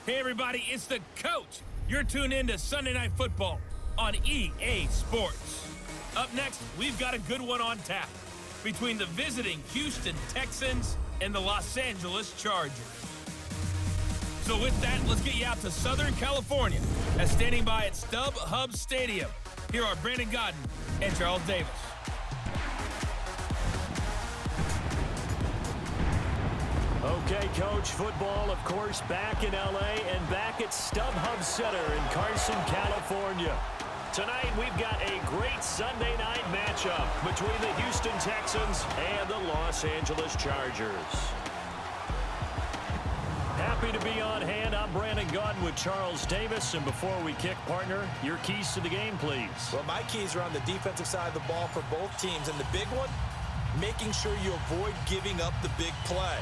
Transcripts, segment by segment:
Hey everybody, it's the coach. You're tuned in to Sunday Night Football on EA Sports. Up next, we've got a good one on tap between the visiting Houston Texans and the Los Angeles Chargers. So with that, let's get you out to Southern California as standing by at StubHub Stadium. Here are Brandon Godden and Charles Davis. Okay, Coach, football, of course, back in L.A. and back at StubHub Center in Carson, California. Tonight, we've got a great Sunday night matchup between the Houston Texans and the Los Angeles Chargers. Happy to be on hand. I'm Brandon Godden with Charles Davis. And before we kick, partner, your keys to the game, please. Well, my keys are on the defensive side of the ball for both teams. And the big one, making sure you avoid giving up the big play.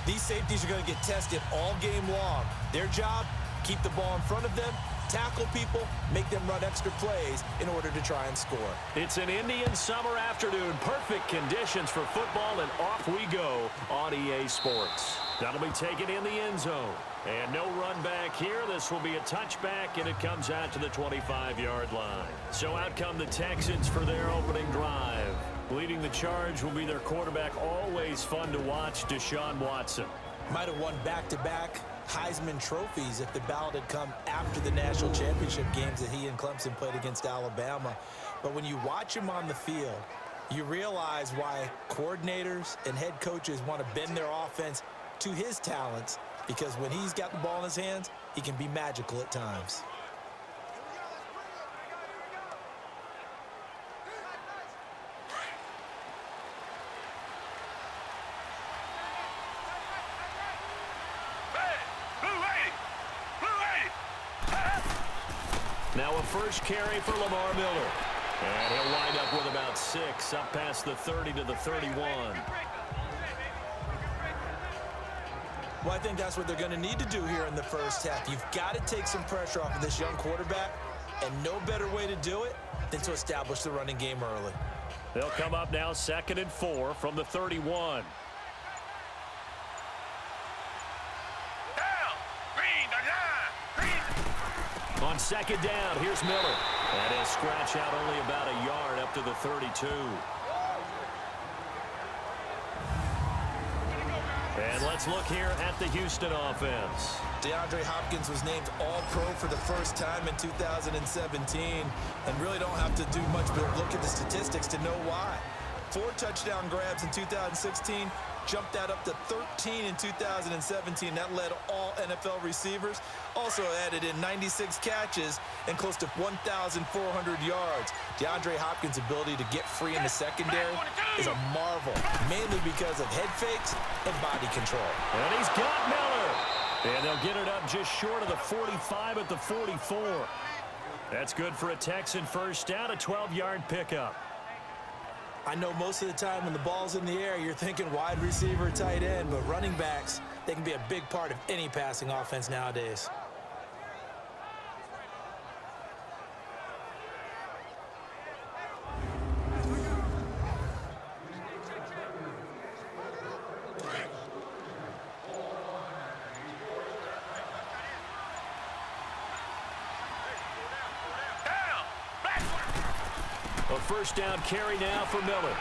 These safeties are going to get tested all game long. Their job, keep the ball in front of them, tackle people, make them run extra plays in order to try and score. It's an Indian summer afternoon. Perfect conditions for football, and off we go on EA Sports. That'll be taken in the end zone. And no run back here. This will be a touchback, and it comes out to the 25-yard line. So out come the Texans for their opening drive. Leading the charge will be their quarterback, always fun to watch, Deshaun Watson. Might have won back-to-back Heisman trophies if the ballot had come after the national championship games that he and Clemson played against Alabama. But when you watch him on the field, you realize why coordinators and head coaches want to bend their offense to his talents, because when he's got the ball in his hands, he can be magical at times. Now a first carry for Lamar Miller. And he'll wind up with about 6, up past the 30 to the 31. Well, I think that's what they're going to need to do here in the first half. You've got to take some pressure off of this young quarterback, and no better way to do it than to establish the running game early. They'll come up now 2nd and 4 from the 31. On 2nd down, here's Miller. And he'll scratch out only about a yard up to the 32. And let's look here at the Houston offense. DeAndre Hopkins was named All-Pro for the first time in 2017, and really don't have to do much but look at the statistics to know why. 4 touchdown grabs in 2016, jumped that up to 13 in 2017. That led all NFL receivers. Also added in 96 catches and close to 1,400 yards. DeAndre Hopkins' ability to get free in the secondary is a marvel, mainly because of head fakes and body control. And he's got Miller. And they'll get it up just short of the 45 at the 44. That's good for a Texan first down, a 12-yard pickup. I know most of the time when the ball's in the air, you're thinking wide receiver, tight end, but running backs, they can be a big part of any passing offense nowadays. A first down carry now for Miller.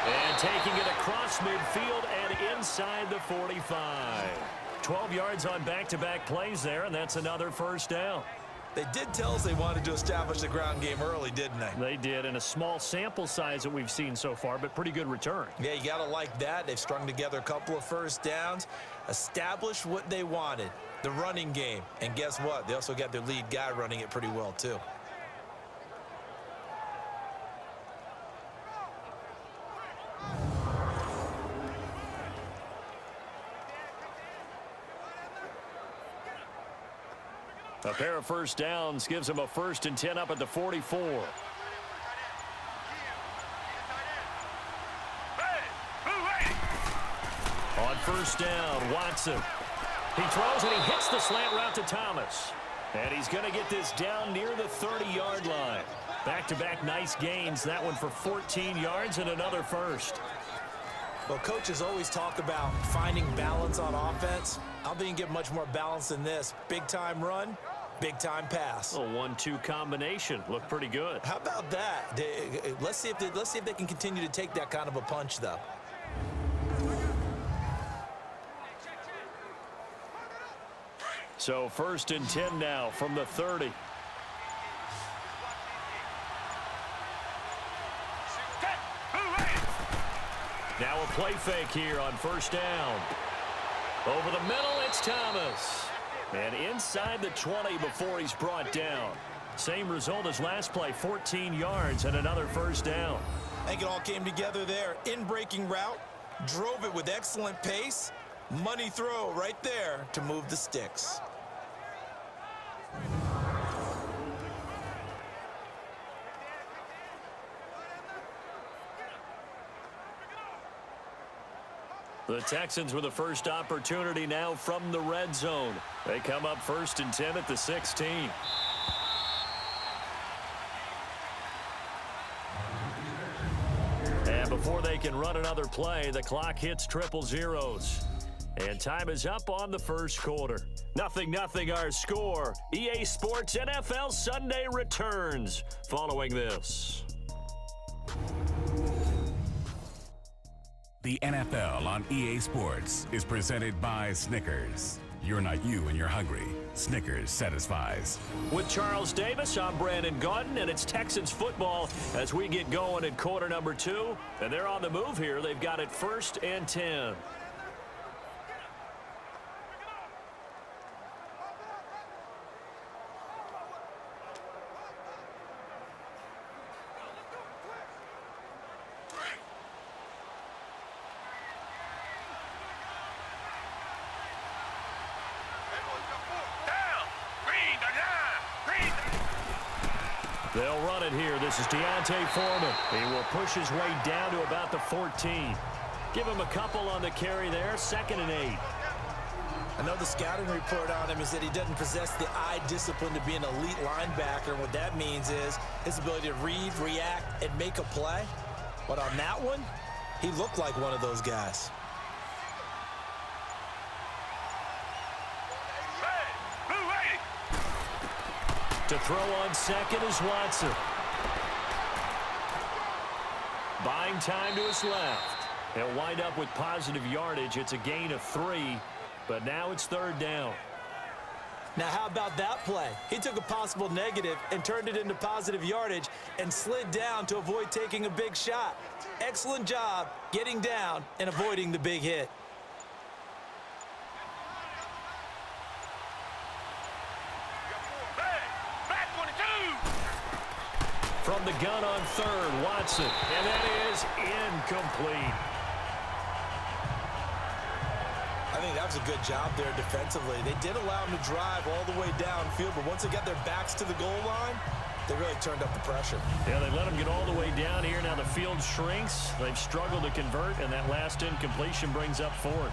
And taking it across midfield and inside the 45. 12 yards on back-to-back plays there, and that's another first down. They did tell us they wanted to establish the ground game early, didn't they? They did, in a small sample size that we've seen so far, but pretty good return. Yeah, you got to like that. They've strung together a couple of first downs, established what they wanted, the running game. And guess what? They also got their lead guy running it pretty well, too. A pair of first downs gives them a 1st and 10 up at the 44. On first down, Watson. He throws and he hits the slant route to Thomas. And he's going to get this down near the 30-yard line. Back-to-back nice gains. That one for 14 yards and another first. Well, coaches always talk about finding balance on offense. I don't think you can get much more balance than this. Big-time run, big-time pass. A 1-2 combination. Looked pretty good. How about that? Let's see if they can continue to take that kind of a punch, though. So 1st and 10 now from the 30. Now a play fake here on 1st down. Over the middle, it's Thomas. And inside the 20 before he's brought down. Same result as last play, 14 yards and another 1st down. I think it all came together there. In-breaking route, drove it with excellent pace. Money throw right there to move the sticks. The Texans with the first opportunity now from the red zone. They come up 1st and 10 at the 16. And before they can run another play, the clock hits triple zeros. And time is up on the 1st quarter. 0-0 our score. EA Sports NFL Sunday returns following this. The NFL on EA Sports is presented by Snickers. You're not you and you're hungry. Snickers satisfies. With Charles Davis, I'm Brandon Gaudin, and it's Texans football as we get going in quarter number 2. And they're on the move here. They've got it 1st and 10. They'll run it here. This is Deontay Foreman. He will push his way down to about the 14. Give him a couple on the carry there. 2nd and 8. I know the scouting report on him is that he doesn't possess the eye discipline to be an elite linebacker. And what that means is his ability to read, react, and make a play. But on that one, he looked like one of those guys. To throw on 2nd is Watson. Buying time to his left. He'll wind up with positive yardage. It's a gain of 3, but now it's 3rd down. Now, how about that play? He took a possible negative and turned it into positive yardage and slid down to avoid taking a big shot. Excellent job getting down and avoiding the big hit. From the gun on 3rd, Watson. And that is incomplete. I think that was a good job there defensively. They did allow him to drive all the way downfield, but once they got their backs to the goal line, they really turned up the pressure. Yeah, they let him get all the way down here. Now the field shrinks. They've struggled to convert, and that last incompletion brings up 4th.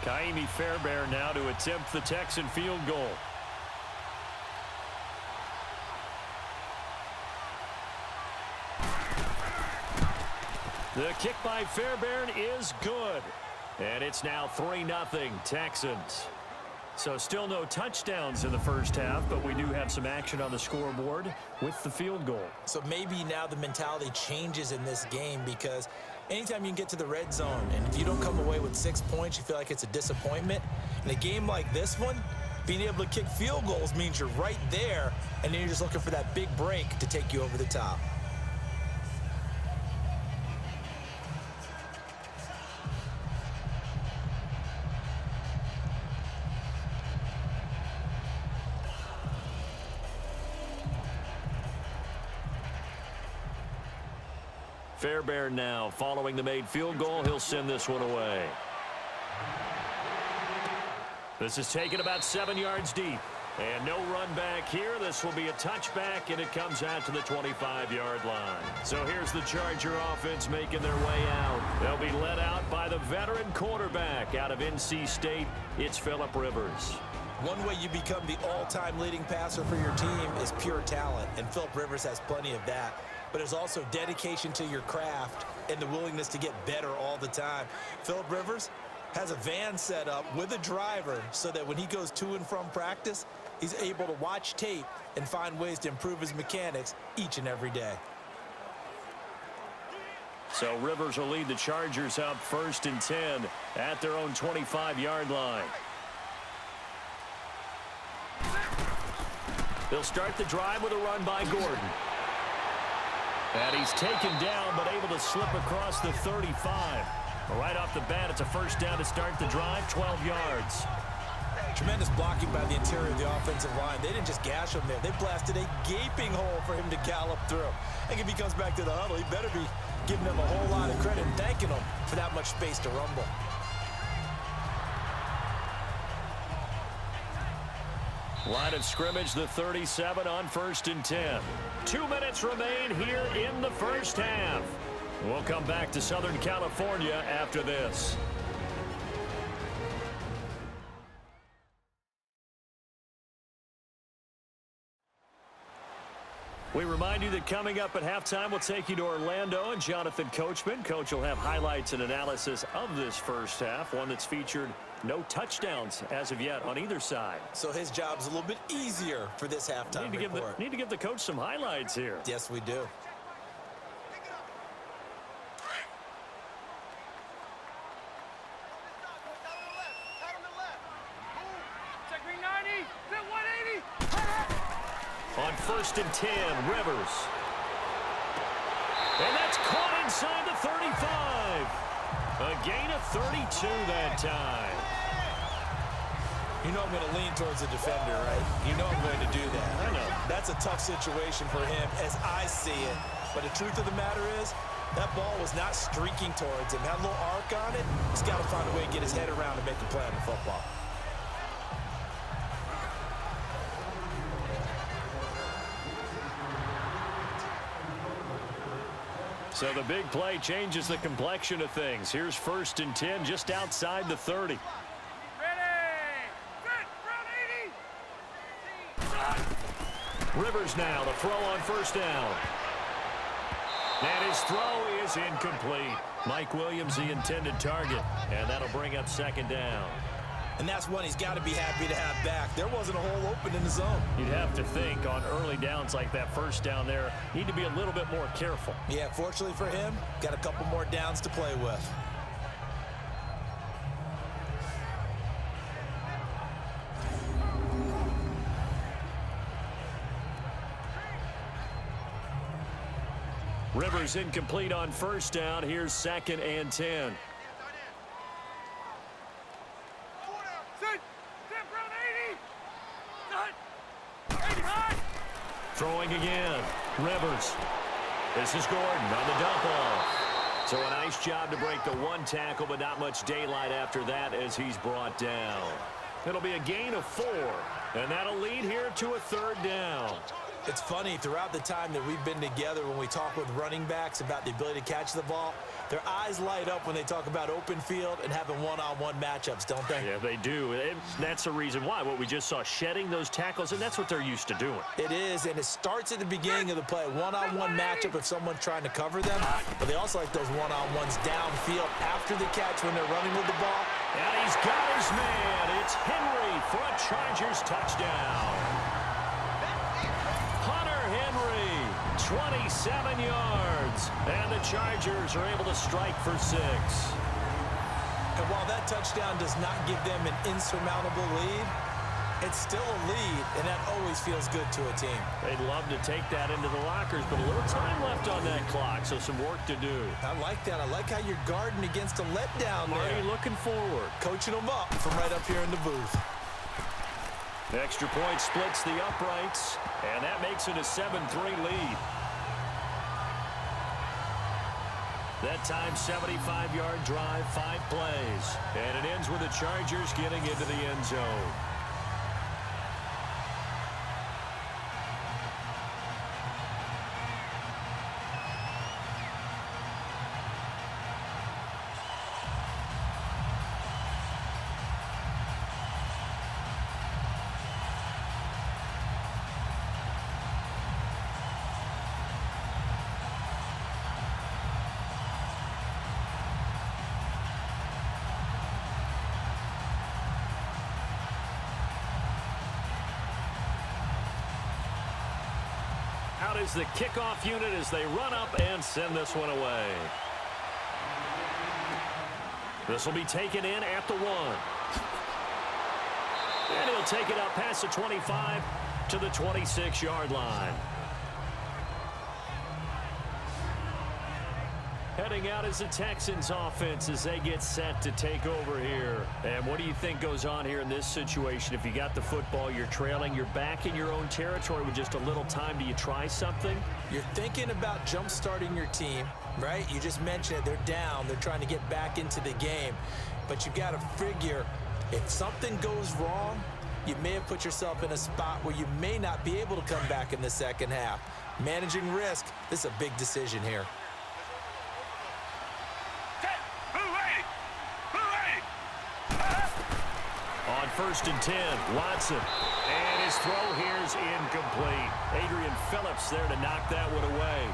Kaimi Fairbairn now to attempt the Texan field goal. The kick by Fairbairn is good. And it's now 3-0 Texans. So still no touchdowns in the first half, but we do have some action on the scoreboard with the field goal. So maybe now the mentality changes in this game, because anytime you can get to the red zone and if you don't come away with 6 points, you feel like it's a disappointment. In a game like this one, being able to kick field goals means you're right there, and then you're just looking for that big break to take you over the top. Fairbairn now following the made field goal. He'll send this one away. This is taken about 7 yards deep. And no run back here. This will be a touchback, and it comes out to the 25-yard line. So here's the Charger offense making their way out. They'll be led out by the veteran quarterback out of NC State. It's Phillip Rivers. One way you become the all-time leading passer for your team is pure talent, and Phillip Rivers has plenty of that. But there's also dedication to your craft and the willingness to get better all the time. Phillip Rivers has a van set up with a driver so that when he goes to and from practice, he's able to watch tape and find ways to improve his mechanics each and every day. So Rivers will lead the Chargers up 1st and 10 at their own 25-yard line. They'll start the drive with a run by Gordon. And he's taken down but able to slip across the 35. Right off the bat, it's a first down to start the drive, 12 yards. Tremendous blocking by the interior of the offensive line. They didn't just gash him there. They blasted a gaping hole for him to gallop through. I think if he comes back to the huddle, he better be giving them a whole lot of credit and thanking them for that much space to rumble. Line of scrimmage, the 37 on 1st and 10. 2 minutes remain here in the first half. We'll come back to Southern California after this. We remind you that coming up at halftime, we'll take you to Orlando and Jonathan Coachman. Coach will have highlights and analysis of this first half, one that's featured no touchdowns as of yet on either side. So his job's a little bit easier for this halftime report. Need to give the coach some highlights here. Yes, we do. On 1st and 10, Rivers. And that's caught inside the 35. A gain of 32 that time. You know I'm going to lean towards the defender, right? You know I'm going to do that. I know. That's a tough situation for him as I see it. But the truth of the matter is, that ball was not streaking towards him. Had a little arc on it. He's got to find a way to get his head around and make a play on the football. So the big play changes the complexion of things. Here's 1st and 10 just outside the 30. Ready! Set! Round 80! Rivers now, the throw on 1st down. And his throw is incomplete. Mike Williams, the intended target. And that'll bring up 2nd down. And that's one he's got to be happy to have back. There wasn't a hole open in the zone. You'd have to think on early downs like that 1st down there, need to be a little bit more careful. Yeah, fortunately for him, got a couple more downs to play with. Rivers incomplete on 1st down. Here's 2nd and 10. Throwing again. Rivers. This is Gordon on the dump off. So a nice job to break the 1 tackle, but not much daylight after that as he's brought down. It'll be a gain of 4, and that'll lead here to a 3rd down. It's funny, throughout the time that we've been together, when we talk with running backs about the ability to catch the ball, their eyes light up when they talk about open field and having one-on-one matchups, don't they? Yeah, they do. And that's the reason why. What we just saw, shedding those tackles, and that's what they're used to doing. It is, and it starts at the beginning of the play. One-on-one matchup if someone's trying to cover them, but they also like those one-on-ones downfield after the catch when they're running with the ball. And he's got his man. It's Henry for a Chargers touchdown. 27 yards, and the Chargers are able to strike for 6. And while that touchdown does not give them an insurmountable lead, it's still a lead, and that always feels good to a team. They'd love to take that into the lockers, but a little time left on that clock, so some work to do. I like that. I like how you're guarding against a letdown there. Are you looking forward? Coaching them up from right up here in the booth. The extra point splits the uprights, and that makes it a 7-3 lead. That time, 75-yard drive, 5 plays. And it ends with the Chargers getting into the end zone. Out is the kickoff unit as they run up and send this one away. This will be taken in at the 1. And he'll take it up past the 25 to the 26-yard line. Heading out is the Texans offense as they get set to take over here. And what do you think goes on here in this situation? If you got the football, you're trailing, you're back in your own territory with just a little time. Do you try something? You're thinking about jump-starting your team, right? You just mentioned it. They're down. They're trying to get back into the game. But you got to figure if something goes wrong, you may have put yourself in a spot where you may not be able to come back in the second half. Managing risk, this is a big decision here. On 1st and 10, Watson. And his throw here is incomplete. Adrian Phillips there to knock that one away.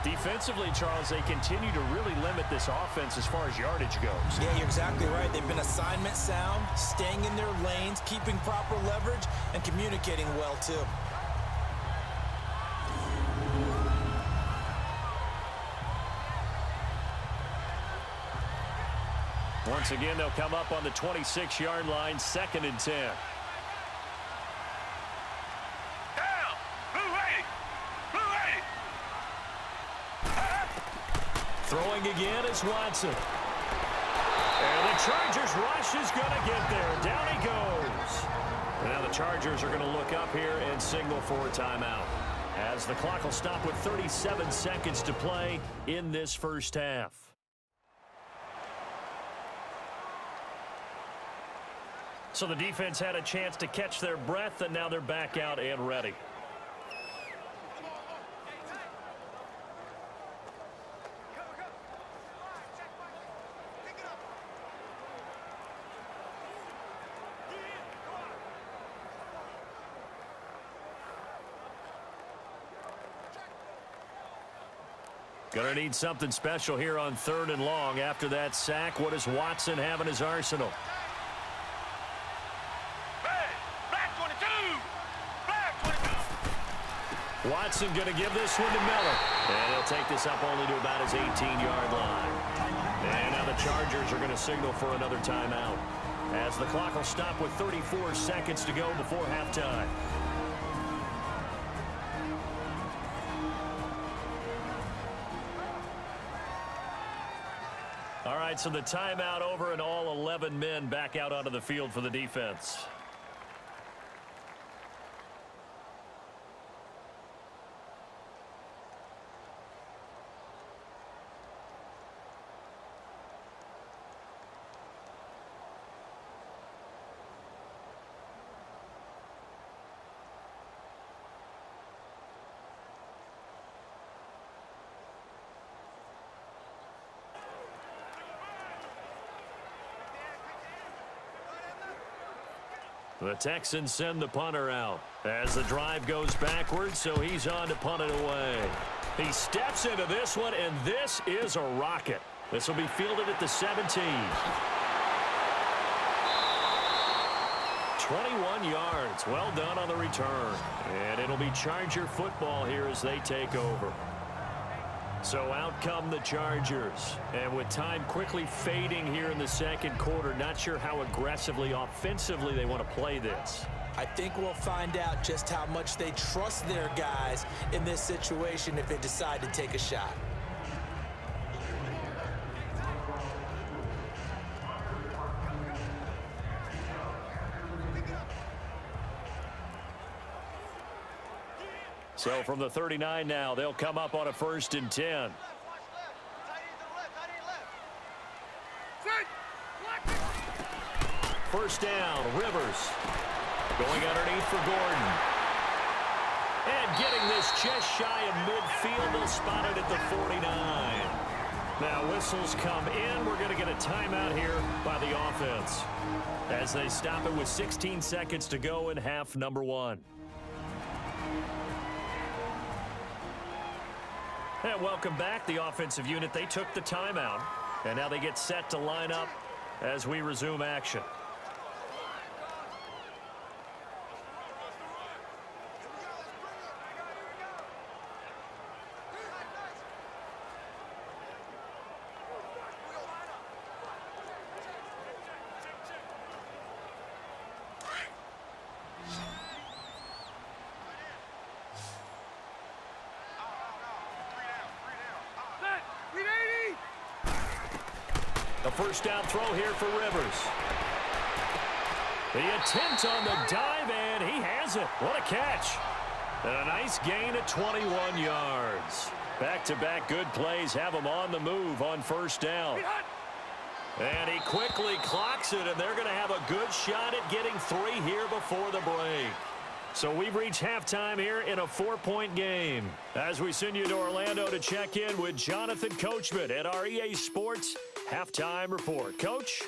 Defensively, Charles, they continue to really limit this offense as far as yardage goes. Yeah, you're exactly right. They've been assignment sound, staying in their lanes, keeping proper leverage, and communicating well, too. Once again, they'll come up on the 26-yard line, 2nd and 10. Throwing again is Watson. And the Chargers rush is going to get there. Down he goes. Now the Chargers are going to look up here and signal for a timeout, as the clock will stop with 37 seconds to play in this first half. So the defense had a chance to catch their breath, and now they're back out and ready. Gonna need something special here on 3rd and long. After that sack, what does Watson have in his arsenal? Watson going to give this one to Miller. And he'll take this up only to about his 18-yard line. And now the Chargers are going to signal for another timeout, as the clock will stop with 34 seconds to go before halftime. All right, so the timeout over and all 11 men back out onto the field for the defense. The Texans send the punter out as the drive goes backwards, so he's on to punt it away. He steps into this one, and this is a rocket. This will be fielded at the 17. 21 yards. Well done on the return. And it'll be Charger football here as they take over. So out come the Chargers. And with time quickly fading here in the second quarter, not sure how aggressively, offensively they want to play this. I think we'll find out just how much they trust their guys in this situation if they decide to take a shot. So from the 39 now, they'll come up on a 1st and 10. First down, Rivers. Going underneath for Gordon. And getting this just shy of midfield. They'll spot it at the 49. Now whistles come in. We're going to get a timeout here by the offense, as they stop it with 16 seconds to go in half number 1. And welcome back, the offensive unit. They took the timeout, and now they get set to line up as we resume action. first down throw here for Rivers. The attempt on the dive, and he has it. What a catch. And a nice gain at 21 yards. Back-to-back good plays have him on the move on first down. And he quickly clocks it, and they're going to have a good shot at getting 3 here before the break. So we've reached halftime here in a 4-point game. As we send you to Orlando to check in with Jonathan Coachman at our EA Sports Halftime Report. Coach?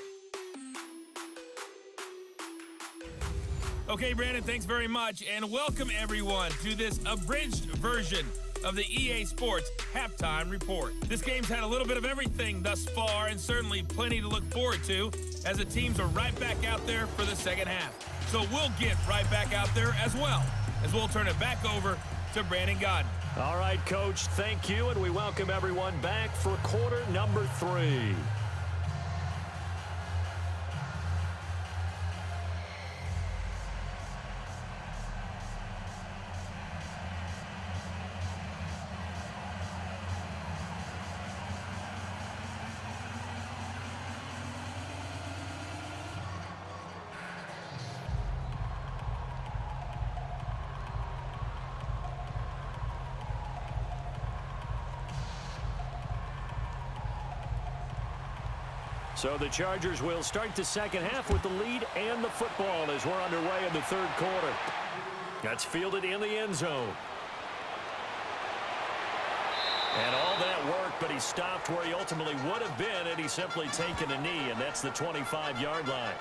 Okay, Brandon, thanks very much, and welcome everyone to this abridged version of the EA Sports Halftime Report. This game's had a little bit of everything thus far, and certainly plenty to look forward to as the teams are right back out there for the second half. So we'll get right back out there as well, as we'll turn it back over to Brandon Godden. All right, Coach, thank you, and we welcome everyone back for quarter number 3. So the Chargers will start the second half with the lead and the football as we're underway in the third quarter. That's fielded in the end zone. And all that work, but he stopped where he ultimately would have been had he simply taken a knee, and that's the 25-yard line.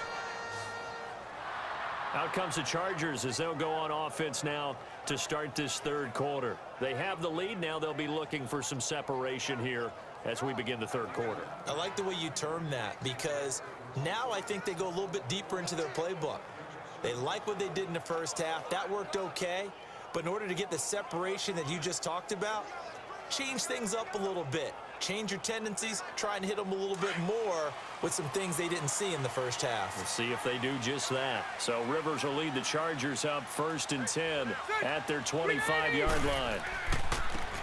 Out comes the Chargers as they'll go on offense now to start this third quarter. They have the lead. Now they'll be looking for some separation here as we begin the third quarter. I like the way you term that, because now I think they go a little bit deeper into their playbook. They like what they did in the first half. That worked okay. But in order to get the separation that you just talked about, change things up a little bit. Change your tendencies. Try and hit them a little bit more with some things they didn't see in the first half. We'll see if they do just that. So Rivers will lead the Chargers up 1st and 10 at their 25-yard line.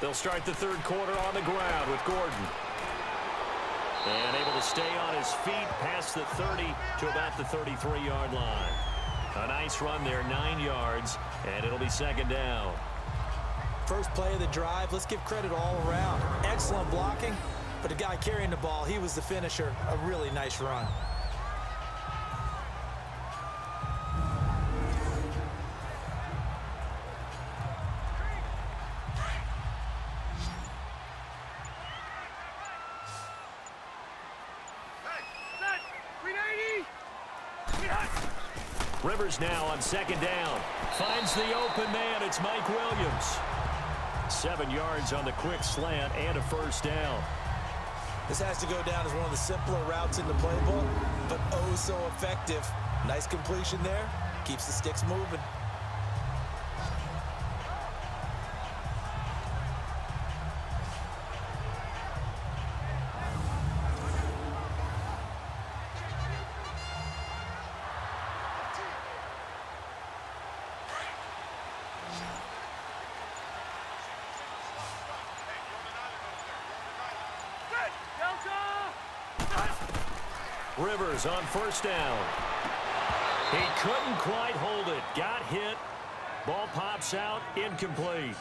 They'll start the third quarter on the ground with Gordon. And able to stay on his feet past the 30 to about the 33-yard line. A nice run there, 9 yards, and it'll be second down. First play of the drive, let's give credit all around. Excellent blocking, but the guy carrying the ball, he was the finisher. A really nice run. Rivers now on second down. Finds the open man. It's Mike Williams. 7 yards on the quick slant and a first down. This has to go down as one of the simpler routes in the playbook, but oh so effective. Nice completion there. Keeps the sticks moving. Rivers on first down. He couldn't quite hold it. Got hit. Ball pops out. Incomplete.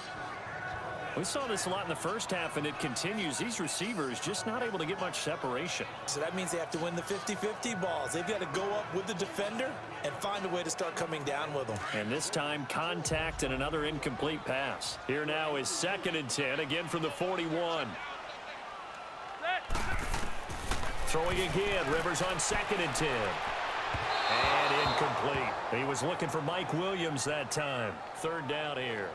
We saw this a lot in the first half, and it continues. These receivers just not able to get much separation. So that means they have to win the 50-50 balls. They've got to go up with the defender and find a way to start coming down with them. And this time, contact and another incomplete pass. Here now is 2nd and 10, again from the 41. Throwing again, Rivers on 2nd and 10. And incomplete. He was looking for Mike Williams that time. 3rd down here.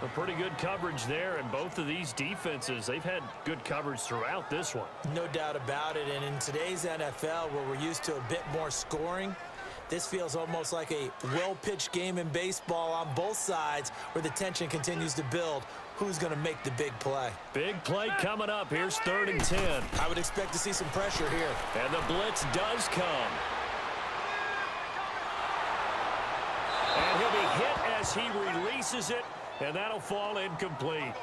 A pretty good coverage there, and both of these defenses, they've had good coverage throughout this one. No doubt about it, and in today's NFL, where we're used to a bit more scoring, this feels almost like a well-pitched game in baseball on both sides where the tension continues to build. Who's going to make the big play? Big play coming up. Here's 3rd and 10. I would expect to see some pressure here. And the blitz does come. And he'll be hit as he releases it, and that'll fall incomplete.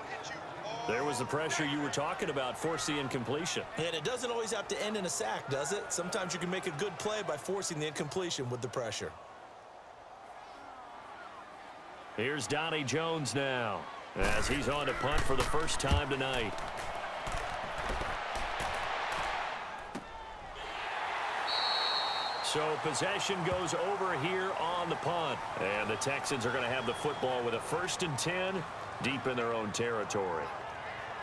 There was the pressure you were talking about, forcing the incompletion. And it doesn't always have to end in a sack, does it? Sometimes you can make a good play by forcing the incompletion with the pressure. Here's Donnie Jones now, as he's on to punt for the first time tonight. So possession goes over here on the punt. And the Texans are going to have the football with a 1st and 10 deep in their own territory.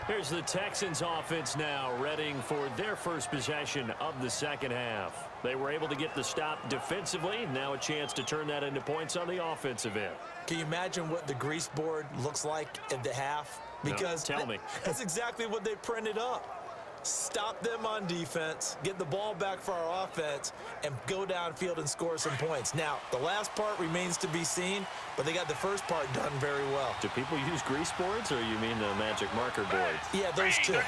Here's the Texans offense now, readying for their first possession of the second half. They were able to get the stop defensively. Now a chance to turn that into points on the offensive end. Can you imagine what the grease board looks like at the half? Because no, tell me. That's exactly what they printed up. Stop them on defense, get the ball back for our offense, and go downfield and score some points. Now, the last part remains to be seen, but they got the first part done very well. Do people use grease boards, or you mean the magic marker boards? Yeah, those two.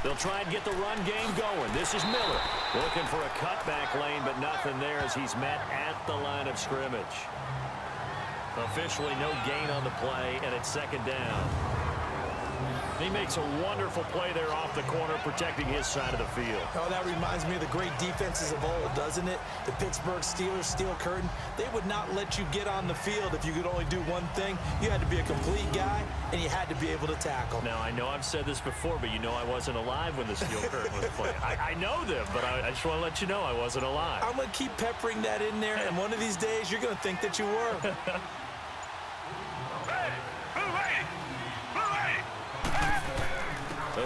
They'll try and get the run game going. This is Miller looking for a cutback lane, but nothing there as he's met at the line of scrimmage. Officially no gain on the play, and it's second down. He makes a wonderful play there off the corner, protecting his side of the field. Oh, that reminds me of the great defenses of old, doesn't it? The Pittsburgh Steelers, steel curtain. They would not let you get on the field if you could only do one thing. You had to be a complete guy, and you had to be able to tackle. Now, I know I've said this before, but you know I wasn't alive when the steel curtain was playing. I know them, but I just want to let you know I wasn't alive. I'm going to keep peppering that in there, and one of these days you're going to think that you were.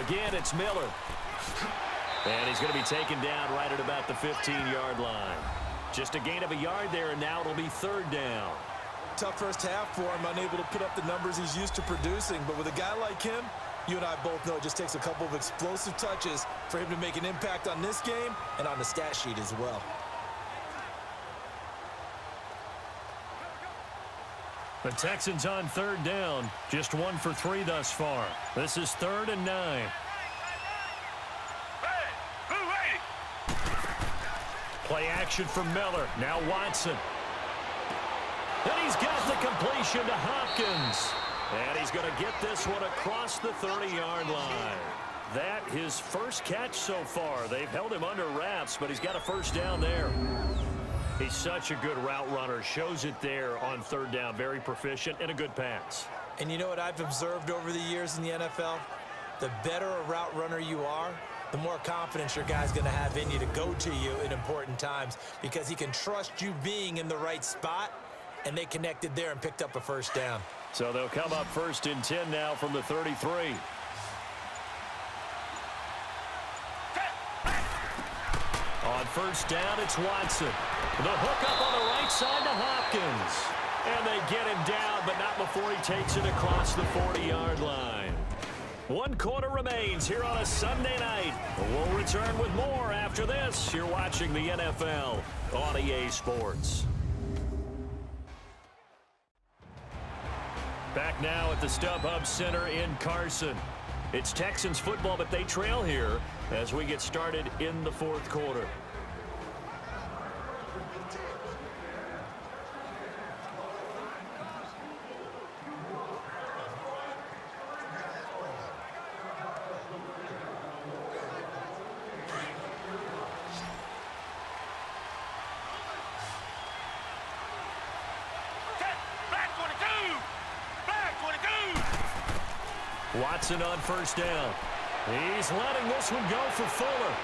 Again, it's Miller. And he's going to be taken down right at about the 15-yard line. Just a gain of a yard there, and now it'll be third down. Tough first half for him, unable to put up the numbers he's used to producing. But with a guy like him, you and I both know it just takes a couple of explosive touches for him to make an impact on this game and on the stat sheet as well. The Texans on third down, just 1 for 3 thus far. This is 3rd and 9. Play action from Miller. Now Watson. And he's got the completion to Hopkins. And he's going to get this one across the 30-yard line. That his first catch so far. They've held him under wraps, but he's got a first down there. He's such a good route runner. Shows it there on third down. Very proficient and a good pass. And you know what I've observed over the years in the NFL? The better a route runner you are, the more confidence your guy's going to have in you to go to you in important times because he can trust you being in the right spot, and they connected there and picked up a first down. So they'll come up 1st and 10 now from the 33. On first down, it's Watson. The hook up on the right side to Hopkins. And they get him down, but not before he takes it across the 40-yard line. 1 quarter remains here on a Sunday night. We'll return with more after this. You're watching the NFL on EA Sports. Back now at the StubHub Center in Carson. It's Texans football, but they trail here as we get started in the 4th quarter. Watson on first down. He's letting this one go for Fuller.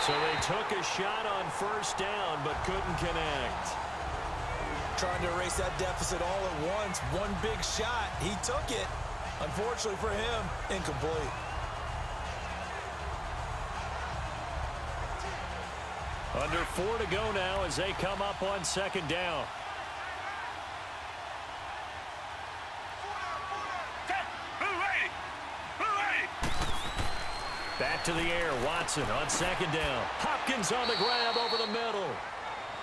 So they took a shot on first down, but couldn't connect. Trying to erase that deficit all at once. One big shot. He took it. Unfortunately for him, incomplete. Under 4 to go now as they come up on second down. Back to the air, Watson on second down. Hopkins on the grab over the middle.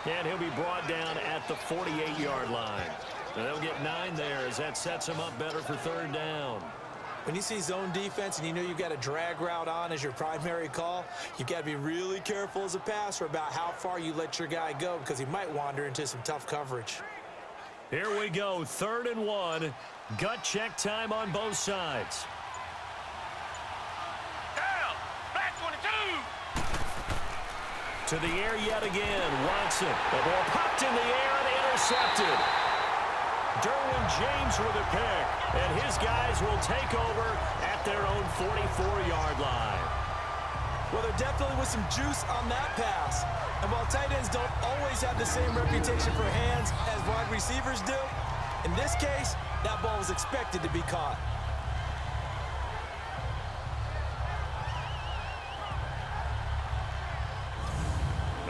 And he'll be brought down at the 48-yard line. And they'll get 9 there as that sets him up better for third down. When you see zone defense and you know you've got a drag route on as your primary call, you've got to be really careful as a passer about how far you let your guy go because he might wander into some tough coverage. Here we go, 3rd and 1. Gut check time on both sides. Down. Back 22. To the air yet again. Watson. The ball popped in the air and intercepted. Derwin James with a pick. And his guys will take over at their own 44-yard line. Well, there definitely was some juice on that pass. And while tight ends don't always have the same reputation for hands as wide receivers do, in this case, that ball was expected to be caught.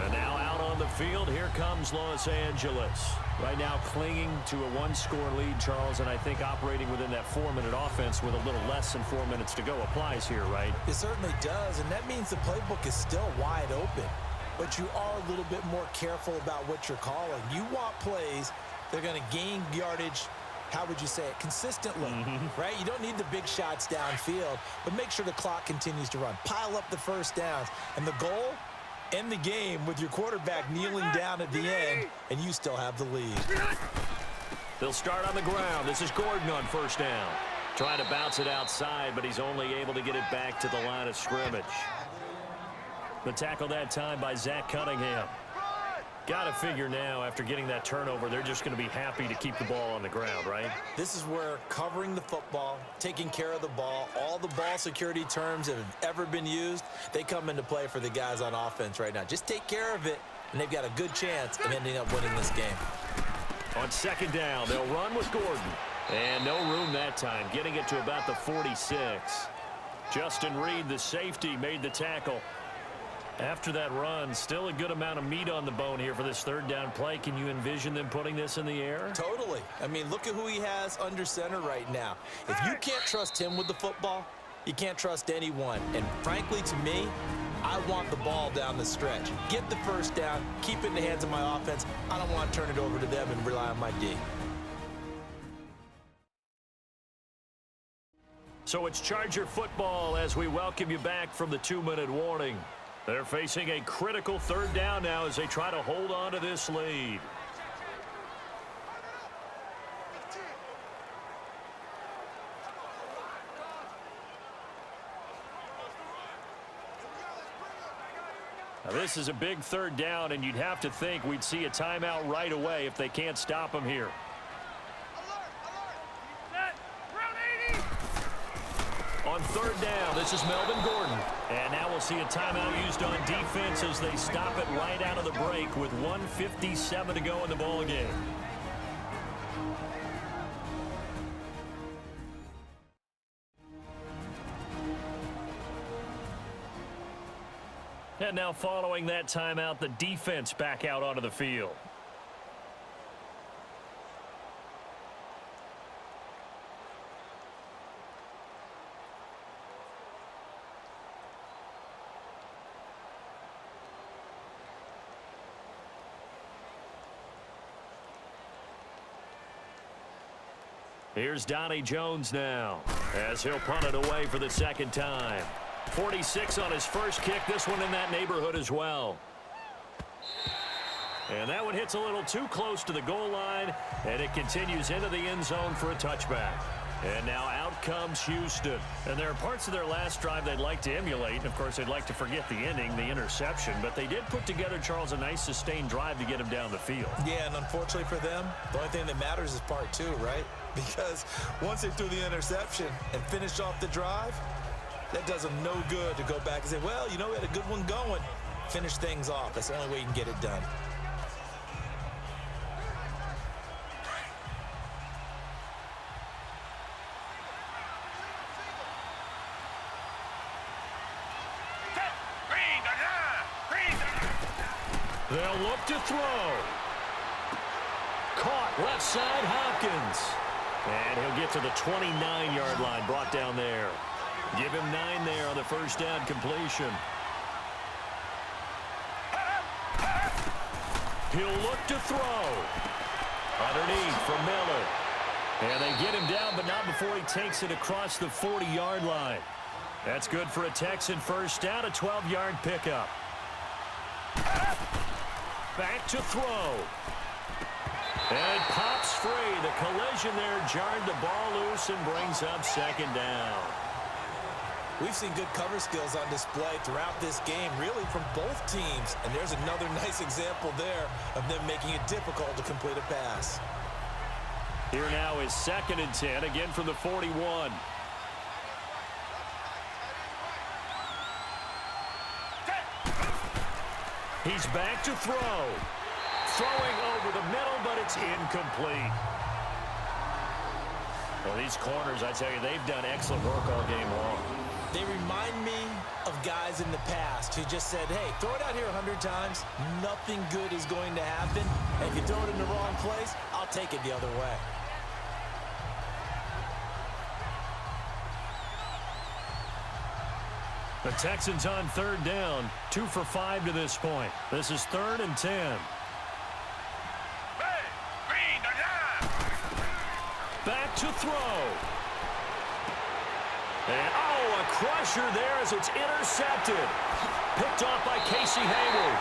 And now out on the field, here comes Los Angeles. Right now clinging to a one-score lead, Charles, and I think operating within that 4-minute offense with a little less than 4 minutes to go applies here, right? It certainly does, and that means the playbook is still wide open. But you are a little bit more careful about what you're calling. You want plays that are going to gain yardage, how would you say it, consistently, right? You don't need the big shots downfield, but make sure the clock continues to run. Pile up the first downs, and the goal, end the game with your quarterback kneeling down at the end, and you still have the lead. They'll start on the ground. This is Gordon on first down. Trying to bounce it outside, but he's only able to get it back to the line of scrimmage. The tackle that time by Zach Cunningham. Got to figure now, after getting that turnover, they're just going to be happy to keep the ball on the ground, right? This is where covering the football, taking care of the ball, all the ball security terms that have ever been used, they come into play for the guys on offense right now. Just take care of it, and they've got a good chance of ending up winning this game. On second down, they'll run with Gordon. And no room that time, getting it to about the 46. Justin Reed, the safety, made the tackle. After that run, still a good amount of meat on the bone here for this 3rd down play. Can you envision them putting this in the air? Totally. I mean, look at who he has under center right now. If you can't trust him with the football, you can't trust anyone. And frankly, to me, I want the ball down the stretch. Get the first down, keep it in the hands of my offense. I don't want to turn it over to them and rely on my D. So it's Charger football as we welcome you back from the 2-minute warning. They're facing a critical 3rd down now as they try to hold on to this lead. Now this is a big 3rd down, and you'd have to think we'd see a timeout right away if they can't stop them here. On 3rd down, this is Melvin Gordon. And now we'll see a timeout used on defense as they stop it right out of the break with 1:57 to go in the ball game. And now following that timeout, the defense back out onto the field. Here's Donnie Jones now as he'll punt it away for the 2nd time. 46 on his first kick. This one in that neighborhood as well. And that one hits a little too close to the goal line, and it continues into the end zone for a touchback. And now out comes Houston. And there are parts of their last drive they'd like to emulate. And, of course, they'd like to forget the ending, the interception. But they did put together, Charles, a nice sustained drive to get him down the field. Yeah, and unfortunately for them, the only thing that matters is part 2, right? Because once they threw the interception and finished off the drive, that does them no good to go back and say, well, you know, we had a good one going. Finish things off. That's the only way you can get it done. They'll look to throw. Caught left side, Hopkins. And he'll get to the 29-yard line, brought down there. Give him 9 there on the first down completion. He'll look to throw. Underneath from Miller. And they get him down, but not before he takes it across the 40-yard line. That's good for a Texan first down, a 12-yard pickup. Back to throw. And it pops free. The collision there jarred the ball loose and brings up second down. We've seen good cover skills on display throughout this game, really from both teams. And there's another nice example there of them making it difficult to complete a pass. Here now is 2nd and 10, again from the 41. He's back to throw. Throwing over the middle, but it's incomplete. Well, these corners, I tell you, they've done excellent work all game long. They remind me of guys in the past who just said, hey, throw it out here 100 times. Nothing good is going to happen. And if you throw it in the wrong place, I'll take it the other way. The Texans on 3rd down, 2 for 5 to this point. This is 3rd and 10. Green, Back to throw. And, oh, a crusher there as it's intercepted. Picked off by Casey Hayward.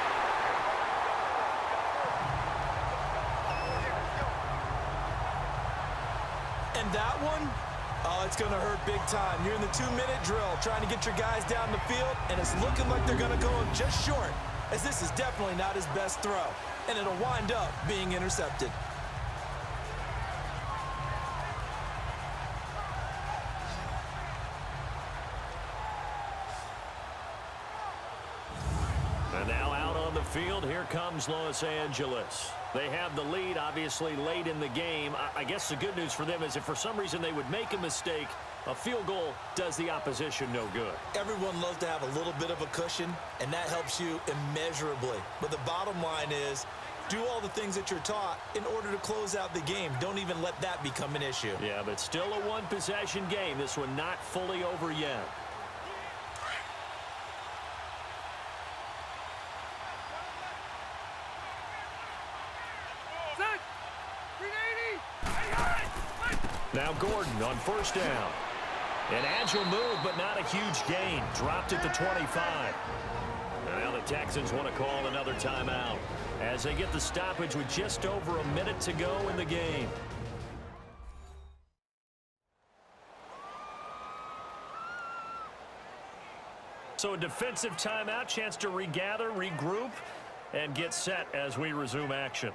And that one, oh, it's going to hurt big time. You're in the 2-minute drill trying to get your guys down the field, and it's looking like they're going to go just short, as this is definitely not his best throw, and it'll wind up being intercepted. And now out on the field, here comes Los Angeles. They have the lead, obviously, late in the game. I guess the good news for them is if for some reason they would make a mistake, a field goal does the opposition no good. Everyone loves to have a little bit of a cushion, and that helps you immeasurably. But the bottom line is, do all the things that you're taught in order to close out the game. Don't even let that become an issue. Yeah, but still a one-possession game. This one not fully over yet. Now Gordon on 1st down. An agile move, but not a huge gain. Dropped at the 25. And now the Texans want to call another timeout as they get the stoppage with just over a minute to go in the game. So a defensive timeout, chance to regather, regroup, and get set as we resume action.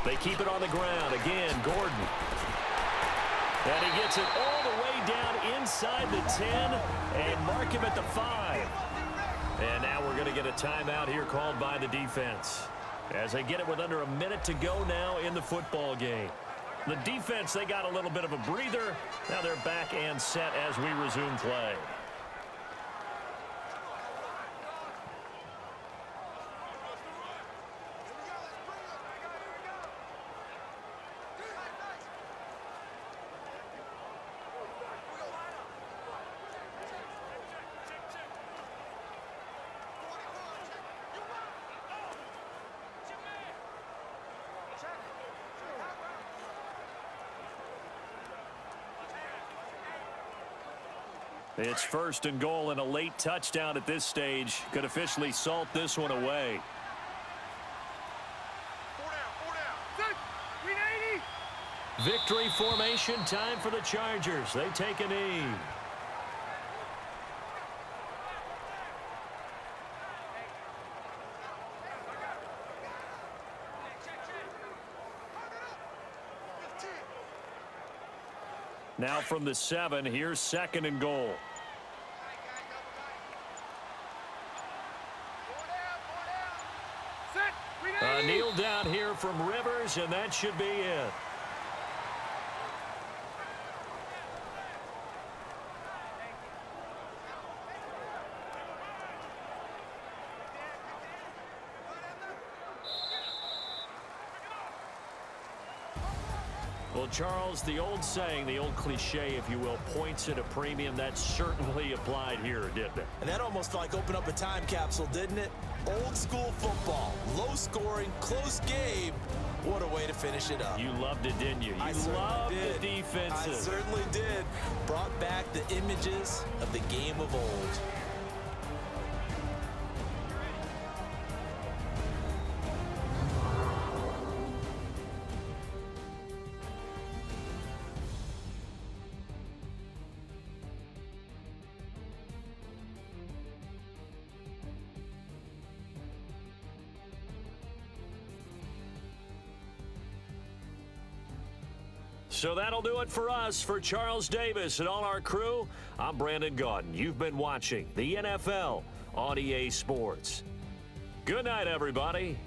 They keep it on the ground. Again, Gordon. And he gets it all the way down inside the 10 and mark him at the 5. And now we're going to get a timeout here called by the defense as they get it with under a minute to go now in the football game. The defense, they got a little bit of a breather. Now they're back and set as we resume play. It's 1st and goal, and a late touchdown at this stage could officially salt this one away. Victory formation time for the Chargers. They take a knee. Now from the 7, here's 2nd and goal. A kneel down here from Rivers, and that should be it. Well, Charles, the old saying, the old cliche, if you will, points at a premium, that certainly applied here, didn't it? And that almost like opened up a time capsule, didn't it? Old school football, low scoring, close game. What a way to finish it up. You loved it, didn't you? I You loved certainly the did. defenses. I certainly did. Brought back the images of the game of old. So that'll do it for us. For Charles Davis and all our crew, I'm Brandon Gaudin. You've been watching the NFL on EA Sports. Good night, everybody.